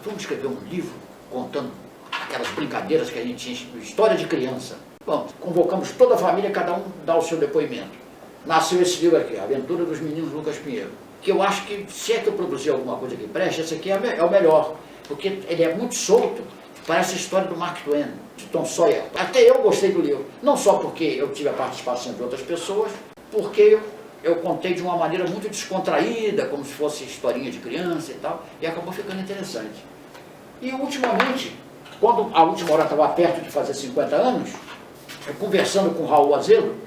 Vamos escrever um livro contando aquelas brincadeiras que a gente tinha, história de criança. Bom, convocamos toda a família, cada um dá o seu depoimento. Nasceu esse livro aqui, A Aventura dos Meninos Lucas Pinheiro, que eu acho que, se é que eu produzir alguma coisa que preste, esse aqui é o melhor, porque ele é muito solto, parece a história do Mark Twain, de Tom Sawyer. Até eu gostei do livro, não só porque eu tive a participação de outras pessoas, porque eu contei de uma maneira muito descontraída, como se fosse historinha de criança e tal, e acabou ficando interessante. E ultimamente, quando a Última Hora estava perto de fazer 50 anos, eu conversando com o Raul Azedo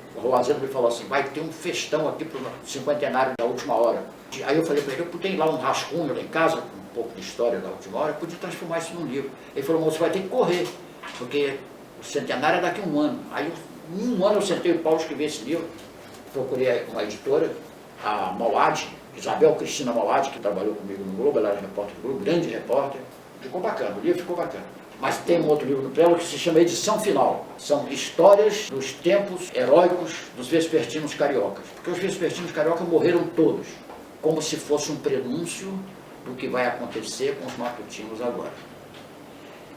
me falou assim, vai ter um festão aqui para o cinquentenário da Última Hora. Aí eu falei para ele, eu tenho lá um rascunho lá em casa, com um pouco de história da Última Hora, eu podia transformar isso num livro. Ele falou, mas você vai ter que correr, porque o centenário é daqui a 1 ano. Aí em 1 ano eu sentei o Paulo escrever esse livro, procurei uma editora, a Mauad, Isabel Cristina Mauad, que trabalhou comigo no Globo, ela era repórter do Globo, grande repórter, ficou bacana, o livro ficou bacana. Mas tem um outro livro no prelo que se chama Edição Final. São histórias dos tempos heróicos dos vespertinos cariocas. Porque os vespertinos cariocas morreram todos, como se fosse um prenúncio do que vai acontecer com os matutinos agora.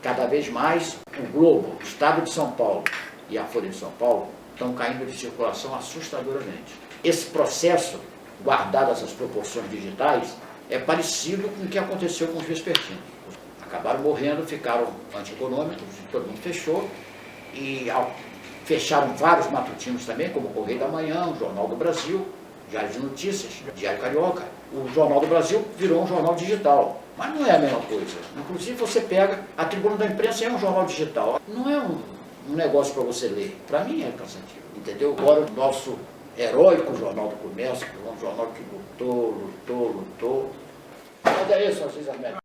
Cada vez mais, o Globo, o Estado de São Paulo e a Folha de São Paulo estão caindo de circulação assustadoramente. Esse processo, guardado essas proporções digitais, é parecido com o que aconteceu com os vespertinos. Acabaram morrendo, ficaram antieconômicos, todo mundo fechou, e fecharam vários matutinos também, como o Correio da Manhã, o Jornal do Brasil, Diário de Notícias, Diário Carioca. O Jornal do Brasil virou um jornal digital, mas não é a mesma coisa. Inclusive você pega, a Tribuna da Imprensa é um jornal digital, não é um negócio para você ler. Para mim é cansativo, entendeu? Agora o nosso heróico Jornal do Comércio, que é um jornal que lutou. Mas é isso, Assis Armédio.